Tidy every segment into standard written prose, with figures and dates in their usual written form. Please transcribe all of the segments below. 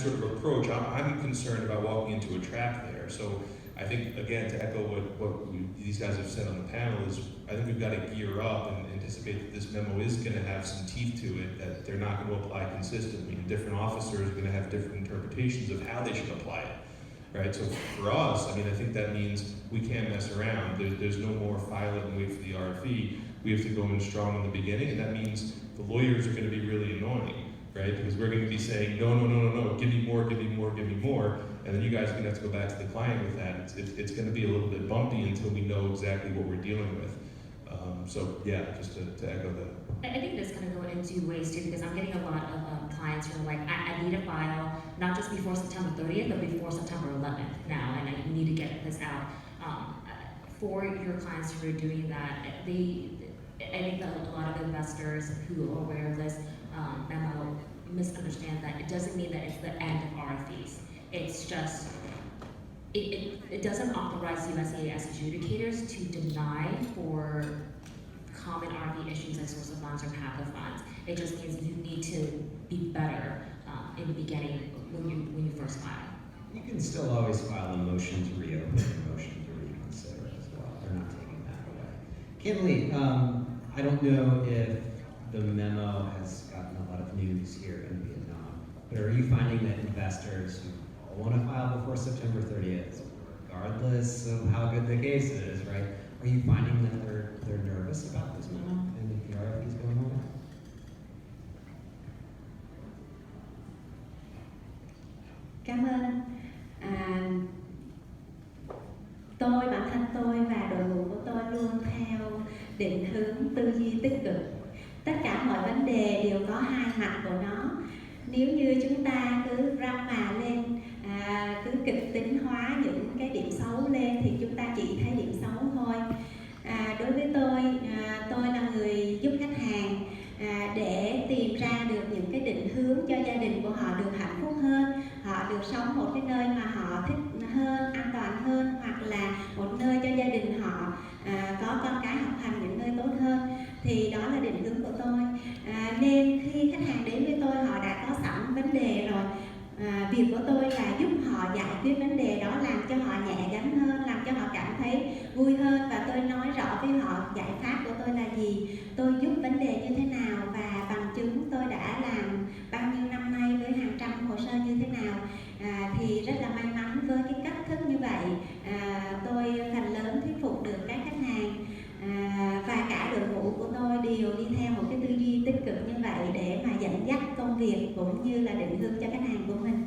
sort of approach, I'm concerned about walking into a trap there. So I think, again, to echo what these guys have said on the panel, is I think we've got to gear up and anticipate that this memo is going to have some teeth to it, that they're not going to apply consistently. And different officers are going to have different interpretations of how they should apply it. Right, so for us, I mean, I think that means we can't mess around. There's no more file it and wait for the RFE. We have to go in strong in the beginning, and that means the lawyers are going to be really annoying, right? Because we're going to be saying, no, give me more, and then you guys are going to have to go back to the client with that. It's going to be a little bit bumpy until we know exactly what we're dealing with. So yeah, just to echo that. I think this kind of go in two ways too, because I'm getting a lot of clients who are like, I need a file, not just before September 30th, but before September 11th now, and I need to get this out. For your clients who are doing that, I think that a lot of investors who are aware of this memo misunderstand that it doesn't mean that it's the end of RFEs. It's just, it doesn't authorize USAS adjudicators to deny for common RV issues like source of funds or path of funds. It just means you need to be better in the beginning when you first file. You can still always file a motion to reopen and a motion to reconsider as well. They're not taking that away. Kimberly, I don't know if the memo has gotten a lot of news here in Vietnam, but are you finding that investors who want to file before September 30th, regardless of how good the case is, right? Are you finding that they're nervous about this memo and if the RFP is going on? Cảm ơn. Bản thân tôi và đội ngũ của tôi luôn theo định hướng tư duy tích cực. Tất cả mọi vấn đề đều có hai mặt của nó. Nếu như chúng ta cứ răm mà lên, cứ kịch tính hóa những cái điểm xấu lên thì chúng ta chỉ thấy điểm xấu thôi. Đối với tôi là người giúp khách hàng để tìm ra được những cái định hướng cho gia đình của họ được hạnh phúc hơn, họ được sống một cái nơi mà họ thích hơn, an toàn hơn, hoặc là một nơi cho gia đình họ có con cái học hành những nơi tốt hơn. Thì đó là định hướng của tôi. Nên khi khách hàng đến với tôi, họ đã có sẵn vấn đề rồi. Việc của tôi là giúp họ giải quyết vấn đề đó, làm cho họ nhẹ gánh hơn, làm cho họ cảm thấy vui hơn, và tôi nói rõ với họ giải pháp của tôi là gì, tôi giúp vấn đề như thế nào và bằng chứng tôi đã làm bao nhiêu năm nay với hàng trăm hồ sơ như thế nào. Thì rất là may mắn với cái cách thức như vậy, tôi phần lớn thuyết phục được các khách hàng, và cả đội ngũ của tôi đều đi theo một cái tư duy tích cực như vậy để mà dẫn dắt công việc cũng như là định hướng cho khách hàng của mình.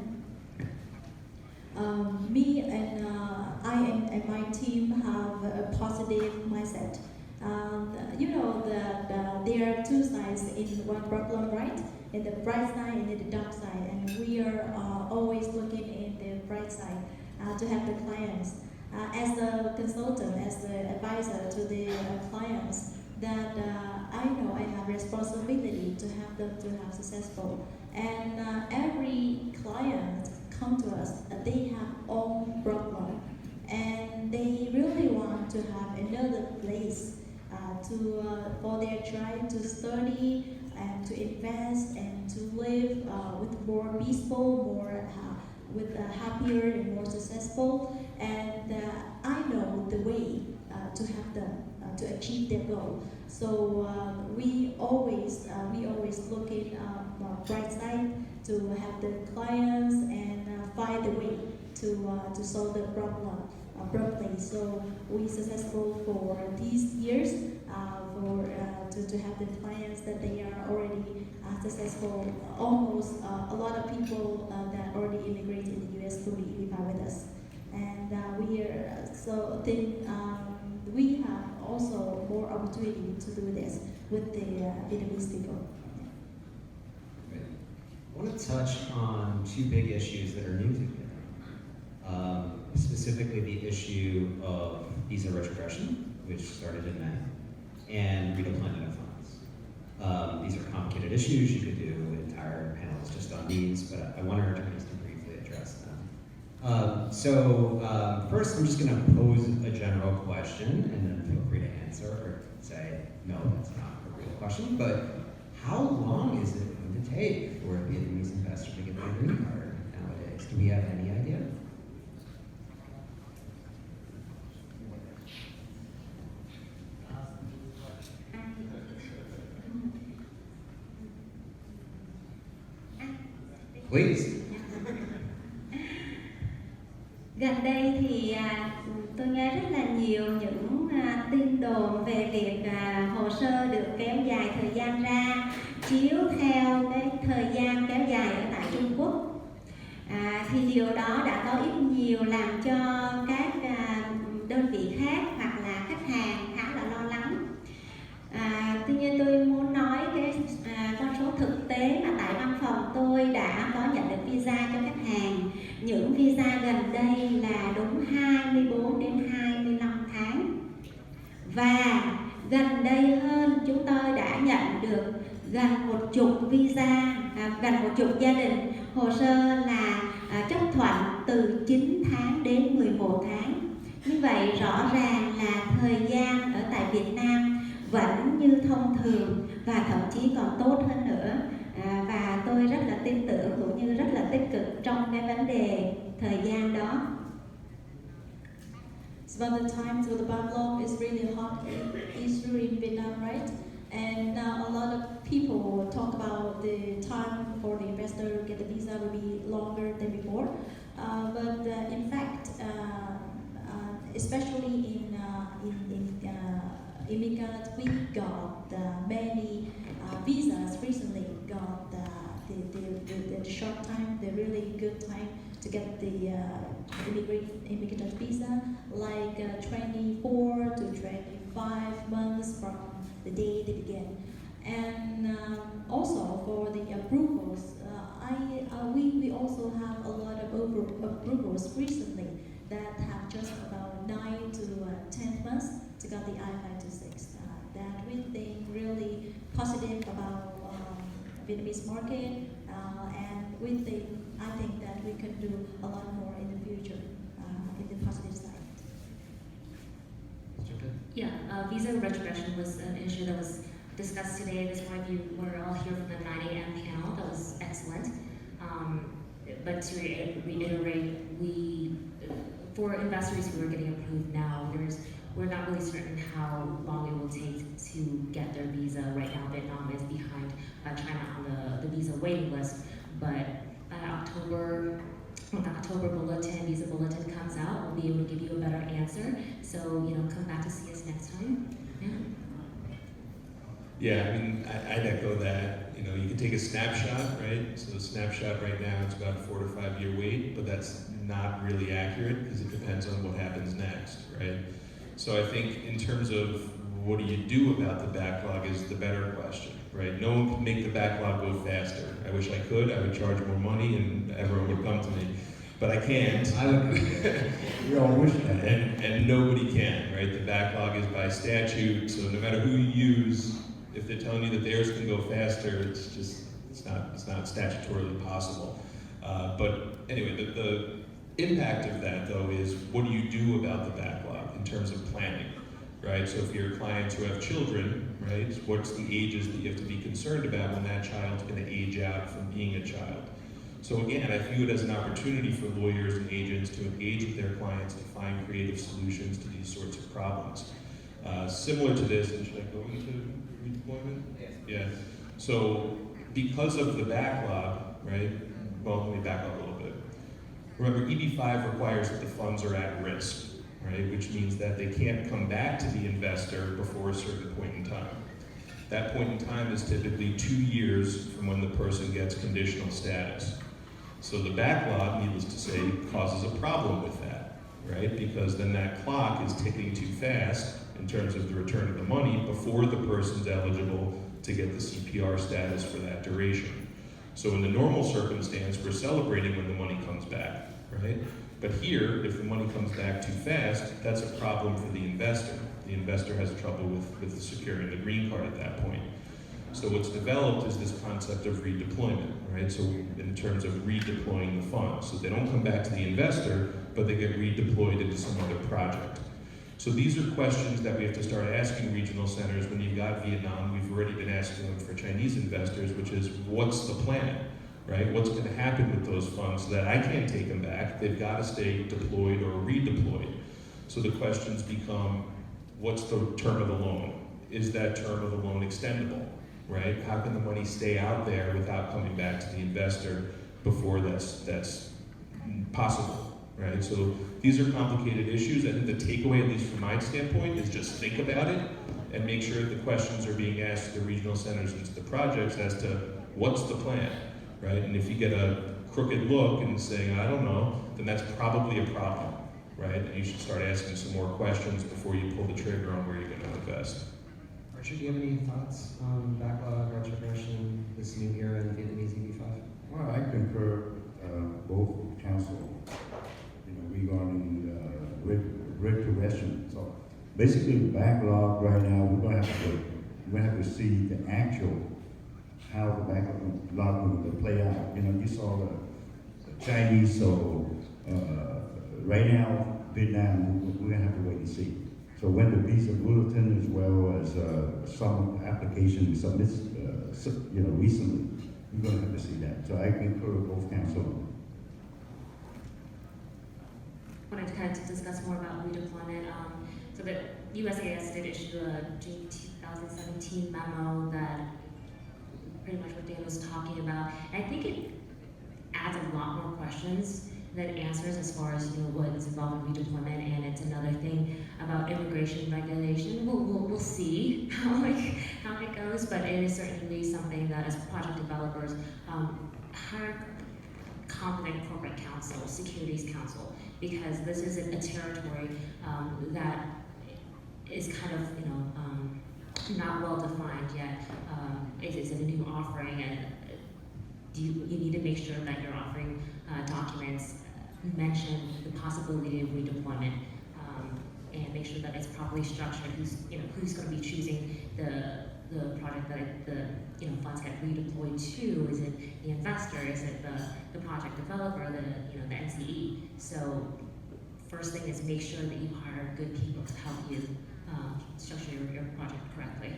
Me and I and my team have a positive mindset. You know that there are two sides in one problem, right? In the bright side and in the dark side, and we are always looking in the bright side to help the clients. As a consultant, as an advisor to the clients, that I know I have responsibility to help them to have successful. And every client come to us, they have own problem, and they really want to have another place for their child to study and to invest and to live with more peaceful, with happier and more successful. And I know the way to help them to achieve their goal. So we always look in bright side to help the clients and find a way to solve the problem properly. So we successful for these years to have the clients that they are already successful. Almost a lot of people that already immigrated in the US to live with us, and we are so think we have also more opportunity to do this with the Vietnamese people. I want to touch on two big issues that are new to Vietnam. Specifically the issue of visa retrogression, which started in May, and redeployment of funds. These are complicated issues. You could do entire panels just on these, but I want our attorneys to briefly address them. First, I'm just going to pose a general question, and then feel free to answer or say, no, that's not a real question, but how long is it going to take for a Vietnamese investor to get their green card Please. Gần đây thì tôi nghe rất là nhiều những tin đồn về việc hồ sơ được kéo dài thời gian ra, chiếu theo cái thời gian kéo dài ở tại Trung Quốc. Thì điều đó đã có ít nhiều làm cho các đơn vị khác hoặc là khách hàng khá là lo lắng. Tuy nhiên tôi muốn nói cái con số thực tế mà tại văn phòng tôi đã có nhận được visa cho khách hàng. Những visa gần đây là đúng 24 đến 25 tháng. Và gần đây hơn chúng tôi đã nhận được gần 10 visa, gần 10 gia đình hồ sơ là chấp thuận từ 9 tháng đến 11 tháng. Như vậy rõ ràng là thời gian ở tại Việt Nam vẫn như thông thường và thậm chí còn tốt hơn nữa. Và tôi rất là tin tưởng cũng như rất là tích cực trong cái vấn đề thời gian đó. So the times with the backlog is really hot issue in Vietnam, right? And a lot of people talk about the time for the investor to get the visa will be longer than before. But in fact, especially in immigrants, we got many visas recently. Got the short time, the really good time to get the immigrant visa, like 24 to 25 months from the day they begin. And also for the approvals, we also have a lot of approvals recently that have just about 9 to 10 months to get the I-526. That we think really positive about Vietnamese market, and I think that we can do a lot more in the future in the positive side. Yeah, visa retrogression was an issue that was discussed today. This morning you were all here from the 9 a.m. panel. That was excellent. But to reiterate, for investors who are getting approved now, we're not really certain how long it will take to get their visa. Right now, Vietnam is behind China on the visa waiting list. But when the October bulletin, visa bulletin comes out, we'll be able to give you a better answer. So, come back to see us next time. Yeah, I mean, I'd echo that. You can take a snapshot, right? So the snapshot right now, it's about a 4 to 5 year wait, but that's not really accurate because it depends on what happens next, right? So I think in terms of what do you do about the backlog is the better question, right? No one can make the backlog go faster. I wish I could. I would charge more money and everyone would come to me. But I can't. I would. We all wish that. And nobody can, right? The backlog is by statute, so no matter who you use, if they're telling you that theirs can go faster, it's not statutorily possible. But anyway, the impact of that though is what do you do about the backlog in terms of planning, right? So if you're clients who have children, right, what's the ages that you have to be concerned about when that child's going to age out from being a child? So again, I view it as an opportunity for lawyers and agents to engage with their clients to find creative solutions to these sorts of problems. Similar to this, and should I go into redeployment? Yes. Yeah. So because of the backlog, right? Well, let me back up a little bit. Remember, EB5 requires that the funds are at risk, right? Which means that they can't come back to the investor before a certain point in time. That point in time is typically 2 years from when the person gets conditional status. So the backlog, needless to say, causes a problem with that, right? Because then that clock is ticking too fast in terms of the return of the money before the person's eligible to get the CPR status for that duration. So in the normal circumstance, we're celebrating when the money comes back, right? But here, if the money comes back too fast, that's a problem for the investor. The investor has trouble with securing the green card at that point. So what's developed is this concept of redeployment, right? So in terms of redeploying the funds. So they don't come back to the investor, but they get redeployed into some other project. So these are questions that we have to start asking regional centers when you've got Vietnam. We've already been asking them for Chinese investors, which is, what's the plan, right? What's going to happen with those funds so that I can't take them back? They've got to stay deployed or redeployed. So the questions become, what's the term of the loan? Is that term of the loan extendable, right? How can the money stay out there without coming back to the investor before that's possible, right? So these are complicated issues. I think the takeaway, at least from my standpoint, is just think about it and make sure the questions are being asked to the regional centers and to the projects as to what's the plan, right? And if you get a crooked look and saying, I don't know, then that's probably a problem, right? And you should start asking some more questions before you pull the trigger on where you're going to invest. Archer, do you have any thoughts on backlog, retrogression, this new era in Vietnamese EB5? Well, I concur both counsel, regarding retrogression. So basically, the backlog right now, we're gonna have to see the actual how the backlog will play out. You saw the Chinese, so right now Vietnam, we're gonna have to wait and see. So when the visa bulletin, as well as some applications submitted, recently, we're gonna have to see that. So I concur both counsel. Wanted to kind of discuss more about redeployment. So the USAS did issue a June 2017 memo that pretty much what Dan was talking about. And I think it adds a lot more questions than answers as far as what is involved in redeployment. And it's another thing about immigration regulation. We'll see how it goes, but it is certainly something that as project developers, hire competent corporate counsel, securities counsel, because this is a territory that is kind of not well defined yet. It is a new offering, and you need to make sure that your offering documents mention the possibility of redeployment, and make sure that it's properly structured. Who's going to be choosing the project that the funds get redeployed to? Is it the investor? Is it the project developer? The NCE? So first thing is make sure that you hire good people to help you structure your project correctly.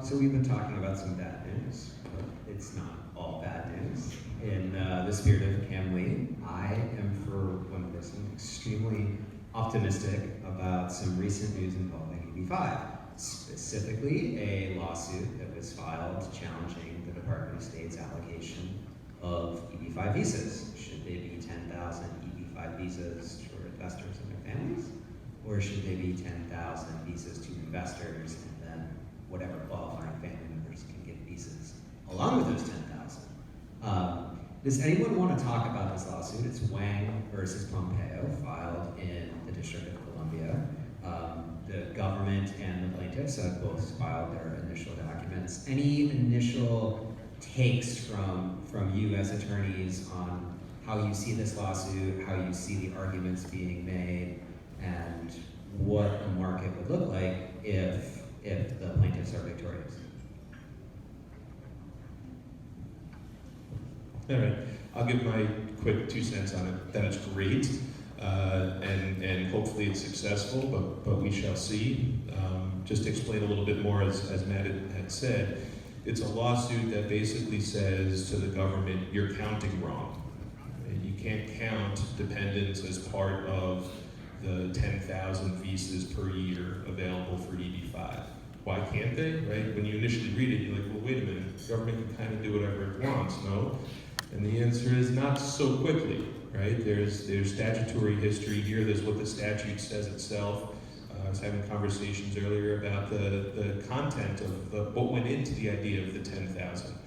So we've been talking about some bad news, but it's not all bad news. In the spirit of Cam Lee, I am, for one person, extremely optimistic about some recent news involving EB5, specifically a lawsuit that was filed challenging the Department of State's allocation of EB5 visas. Should they be 10,000 EB5 visas for investors and their families? Or should they be 10,000 visas to investors, and then whatever qualifying family members can get visas along with those 10,000? Does anyone want to talk about this lawsuit? It's Wang versus Pompeo, filed in the District of Columbia. The government and the plaintiffs have both filed their initial documents. Any initial takes from you as attorneys on how you see this lawsuit, how you see the arguments being made, and what a market would look like if the plaintiffs are victorious? All right, I'll give my quick 2 cents on it. That is great, and hopefully it's successful, but we shall see. Just to explain a little bit more, as Matt had said, it's a lawsuit that basically says to the government, you're counting wrong. You can't count dependents as part of the 10,000 visas per year available for EB5. Why can't they, right? When you initially read it, you're like, well, wait a minute, the government can kind of do whatever it wants, no? And the answer is not so quickly, right? There's statutory history here, there's what the statute says itself. I was having conversations earlier about the content of what went into the idea of the 10,000.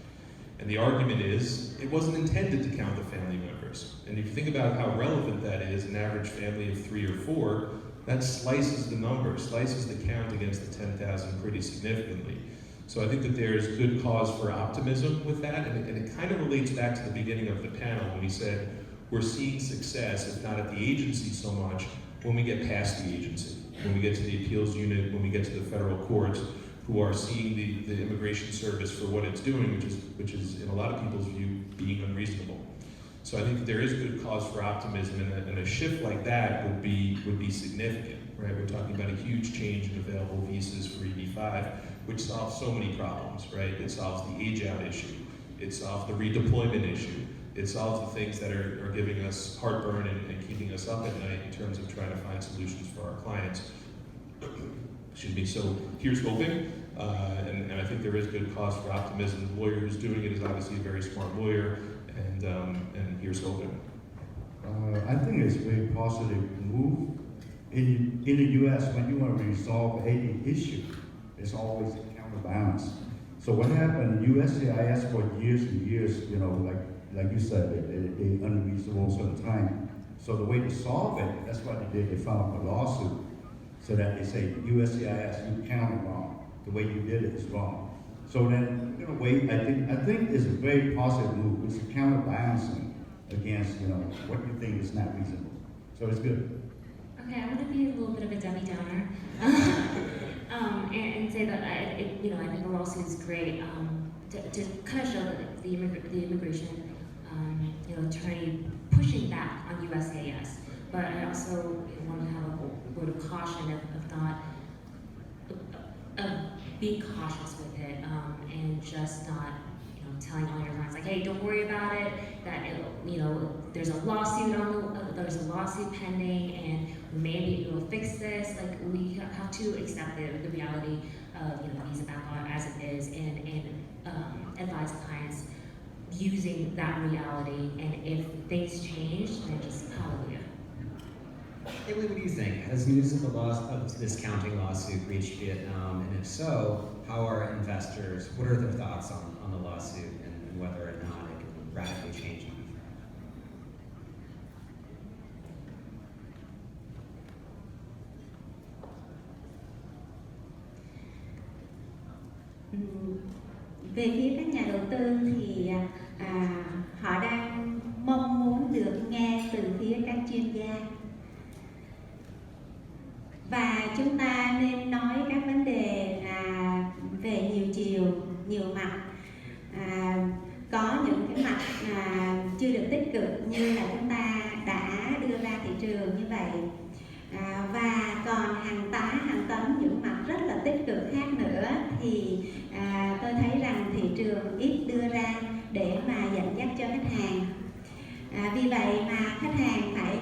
And the argument is, it wasn't intended to count the family members. And if you think about how relevant that is, an average family of 3 or 4, that slices the number, slices the count against the 10,000 pretty significantly. So I think that there's good cause for optimism with that, and it kind of relates back to the beginning of the panel when we said we're seeing success, if not at the agency so much, when we get past the agency, when we get to the appeals unit, when we get to the federal courts, who are seeing the immigration service for what it's doing, which is in a lot of people's view being unreasonable. So I think there is good cause for optimism, and a shift like that would be significant, right? We're talking about a huge change in available visas for EB5, which solves so many problems, right? It solves the age-out issue, it solves the redeployment issue, it solves the things that are giving us heartburn and keeping us up at night in terms of trying to find solutions for our clients. Excuse me. So here's hoping. And I think there is good cause for optimism. The lawyer who's doing it is obviously a very smart lawyer, and here's hoping. I think it's a very positive move. In the U.S., when you want to resolve any issue, there's always a counterbalance. So what happened, USCIS for years and years, you know, like you said, they unreasonable sort of time. So the way to solve it, that's what they did, they filed a lawsuit. So that they say, USCIS, you counted wrong. The way you did it is wrong. So then, you know, wait, I think it's a very positive move. It's a counterbalancing against, you know, what you think is not reasonable. So it's good. Okay, I want to be a little bit of a Debbie Downer, and say that I think the lawsuit is great to kind of show that the immigration attorney pushing back on USCIS. But I also want to have a word of caution of being cautious with it and just not telling all your clients like, hey, don't worry about it. That there's a lawsuit there's a lawsuit pending, and maybe it will fix this. Like, we have to accept the reality of visa backlog as it is, and advise clients using that reality. And if things change, then just hallelujah. Haley, what do you think? Has news of this counting lawsuit reached Vietnam? And if so, how are investors, what are their thoughts on the lawsuit and whether or not it can radically change it? Về phía các nhà đầu tư thì họ đang mong muốn được nghe từ phía các chuyên gia. Và chúng ta nên nói các vấn đề về nhiều chiều, nhiều mặt. Có những cái mặt chưa được tích cực như là chúng ta đã đưa ra thị trường như vậy. Và còn hàng tấn những mặt rất là tích cực khác nữa thì tôi thấy rằng thị trường ít đưa ra để mà dẫn dắt cho khách hàng. Vì vậy mà khách hàng phải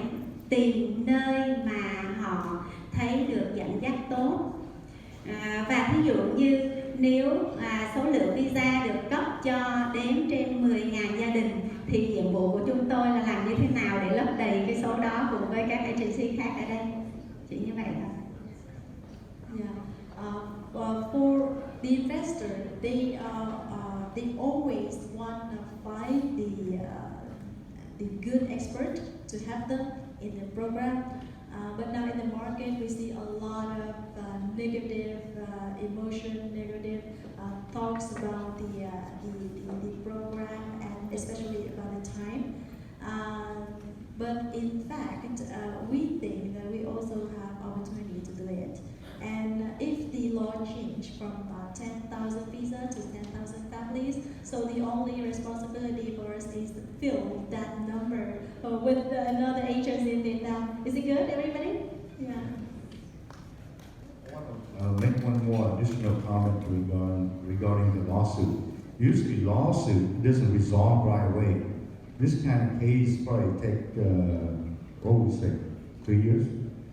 tìm nơi mà họ thấy được dẫn dắt tốt. Và thí dụ như nếu số lượng visa được cấp cho đếm trên 10.000 gia đình thì nhiệm vụ của chúng tôi là làm như thế nào để lấp đầy cái số đó cùng với các agency khác ở đây. Chỉ như vậy thôi. Yeah. For the investor, they always want to find the good expert to help them in the program. But now in the market, we see a lot of negative emotion, negative talks about the program, and especially about the time. But in fact, we think that we also have opportunity to do it. And if the law changed from 10,000 visa to 10,000 families, so the only responsibility for us is to fill that number with another agent in Vietnam. Is it good, everybody? Yeah. Make one more additional comment regarding the lawsuit. Usually lawsuit doesn't resolve right away. This kind of case probably take, 3 years?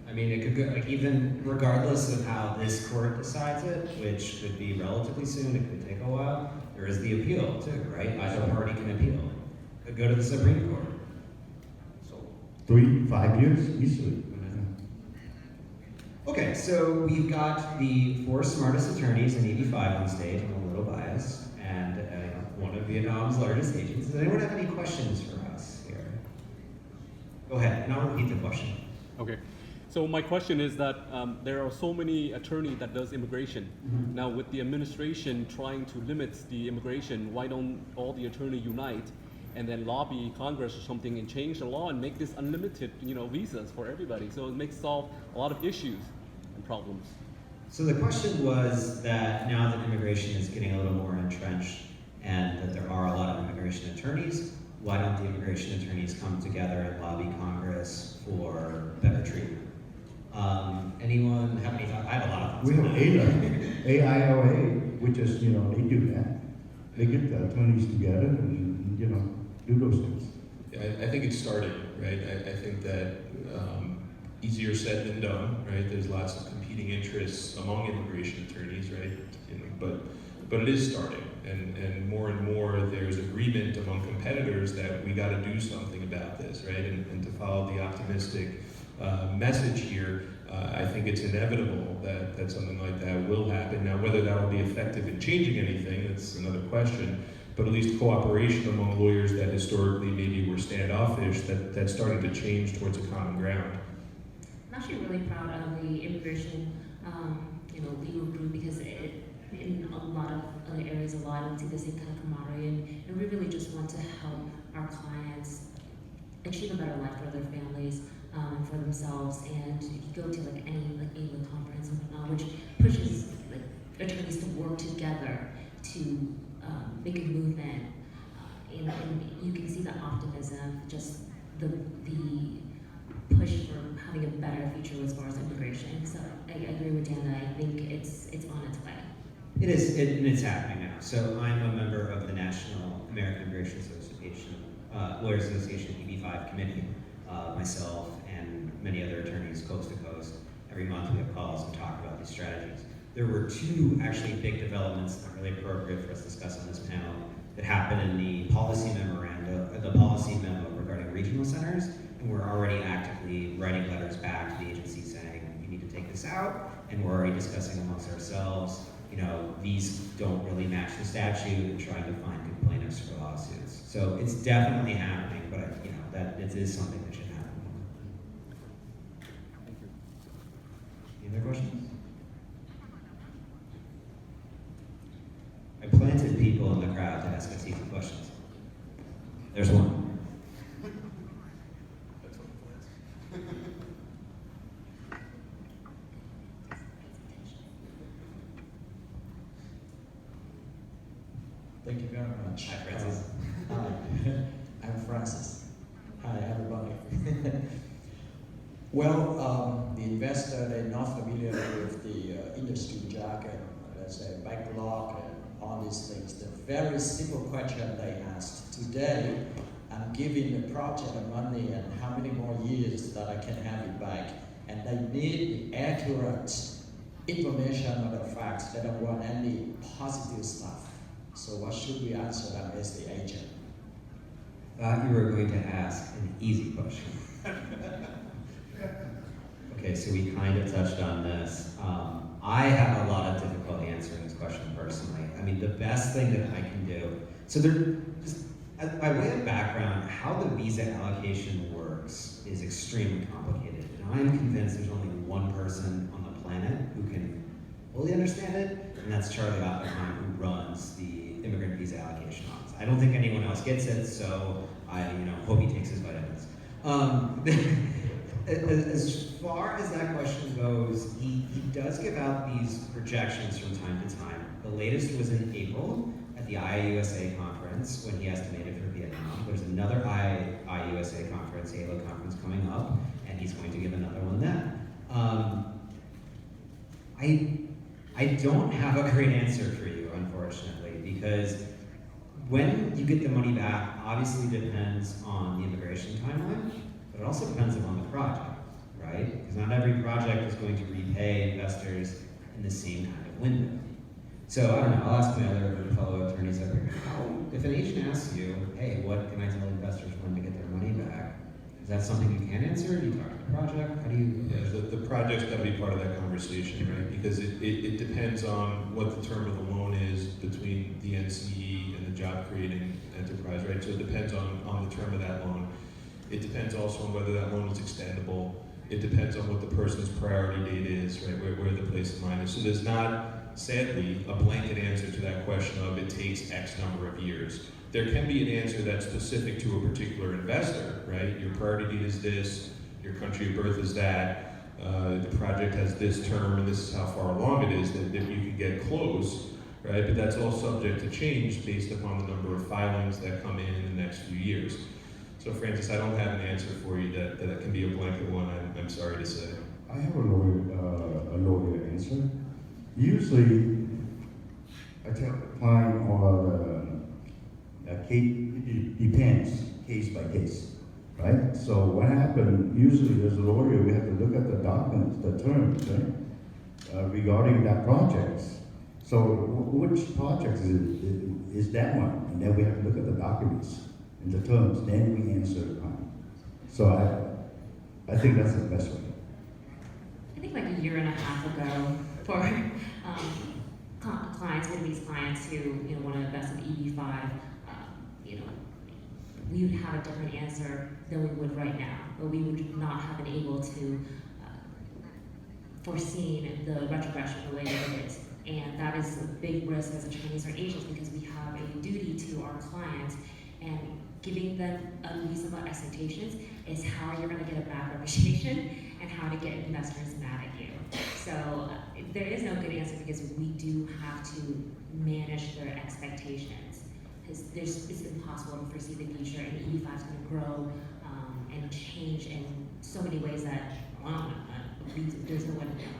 I mean, it could go, like, even regardless of how this court decides it, which could be relatively soon, it could take a while, there is the appeal too, right? Either party can appeal. It could go to the Supreme Court. So 3-5 years, easily. Okay, so we've got the 4 smartest attorneys in EB5 on stage. I'm a little biased, and one of Vietnam's largest agents. Does anyone have any questions for us here? Go ahead, and I'll repeat the question. Okay, so my question is that there are so many attorneys that does immigration. Mm-hmm. Now, with the administration trying to limit the immigration, why don't all the attorneys unite and then lobby Congress or something and change the law and make this unlimited, visas for everybody? So it solve a lot of issues and problems. So the question was that now that immigration is getting a little more entrenched and that there are a lot of immigration attorneys, why don't the immigration attorneys come together and lobby Congress for better treatment? Anyone have any thoughts? I have a lot of thoughts. We have AILA, which is, they do that. They get the attorneys together and, do those things. I think it started, right? I think that easier said than done, right? There's lots of competing competing interests among immigration attorneys, right? But it is starting, and more there's agreement among competitors that we got to do something about this, right? And to follow the optimistic message here, I think it's inevitable that something like that will happen. Now, whether that will be effective in changing anything, that's another question. But at least cooperation among lawyers that historically maybe were standoffish, that's starting to change towards a common ground. I'm actually really proud of the immigration, legal group, because in a lot of other areas of law, I don't see the same kind of camaraderie, and we really just want to help our clients achieve a better life for their families, and for themselves. And you go to any ALA conference and whatnot, which pushes attorneys to work together to make a movement, and you can see the optimism, just the push for having a better future as far as immigration. So I agree with Dana. I think it's on its way. It is, and it's happening now. So I'm a member of the National American Immigration Association, Lawyers Association EB5 committee. Myself and many other attorneys coast to coast. Every month we have calls and talk about these strategies. There were two actually big developments that are really appropriate for us to discuss on this panel that happened in the policy memorandum, the policy memo regarding regional centers, and we're already actively writing letters back to the agency saying, you need to take this out, and we're already discussing amongst ourselves, these don't really match the statute, and trying to find good plaintiffs for lawsuits. So it's definitely happening, but that it is something that should happen. Thank you. Any other questions? I planted people in the crowd to ask us easy questions. There's one. That's what it was. Thank you very much. Hi, Francis. Hi, I'm Francis. Hi, everybody. Well, the investor, they're not familiar with the industry jargon, let's say backlog and all these things. The very simple question they asked, today, I'm giving the project money and how many more years that I can have it back, and they need the accurate information or the facts. They don't want any positive stuff. So what should we answer them as the agent? Thought you were going to ask an easy question. Okay, so we kind of touched on this. I have a lot of difficulty answering this question personally. I mean, the best thing that I can do, so by way of background, how the visa allocation works is extremely complicated. And I'm convinced there's only one person on the planet who can fully understand it, and that's Charlie Oppenheim, who runs the immigrant visa allocation office. I don't think anyone else gets it, so I hope he takes his vitamins. As far as that question goes, he does give out these projections from time to time. The latest was in April at the IUSA conference when he estimated for Vietnam. There's another IUSA conference, ALA conference coming up, and he's going to give another one then. I don't have a great answer for you, unfortunately, because when you get the money back, obviously depends on the immigration timeline, but it also depends upon the project, right? Because not every project is going to repay investors in the same kind of window. So I don't know, I'll ask my other fellow attorneys up here, if an agent asks you, hey, what can I tell investors when to get their money back? Is that something you can answer? Do you talk to the project? How do you? Yeah, the project's got to be part of that conversation, right? Because it depends on what the term of the loan is between the NCE and the job creating enterprise, right? So it depends on the term of that loan. It depends also on whether that loan is extendable. It depends on what the person's priority date is, right? Where the place of mind is. So there's not, sadly, a blanket answer to that question of it takes X number of years. There can be an answer that's specific to a particular investor, right? Your priority date is this, your country of birth is that, the project has this term, and this is how far along it is that you can get close, right? But that's all subject to change based upon the number of filings that come in the next few years. So Francis, I don't have an answer for you that can be a blanket one, I'm sorry to say. I have a lawyer answer. Usually, I tell the client or it depends case by case, right? So what happened, usually as a lawyer, we have to look at the documents, the terms, right? regarding that projects. So which project is that one? And then we have to look at the documents and the terms, then we answer the client. So I think that's the best way. I think like a year and a half ago, for clients, Vietnamese clients who want to invest in EB5, we would have a different answer than we would right now, but we would not have been able to foreseen the retrogression the way that it is. And that is a big risk as attorneys or agents because we have a duty to our clients, and giving them unreasonable expectations is how you're going to get a bad reputation and how to get investors mad at you. So there is no good answer because we do have to manage their expectations. Because it's impossible to foresee the future, and EB5 is going to grow and change in so many ways that there's no way to know.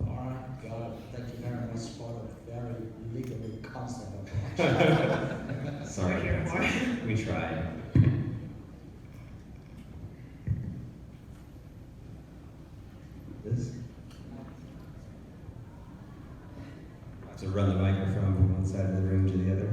All right, got it. Thank you very much for the very legally concept approach. Sorry, We're here for. we tried. This? To run the microphone from one side of the room to the other.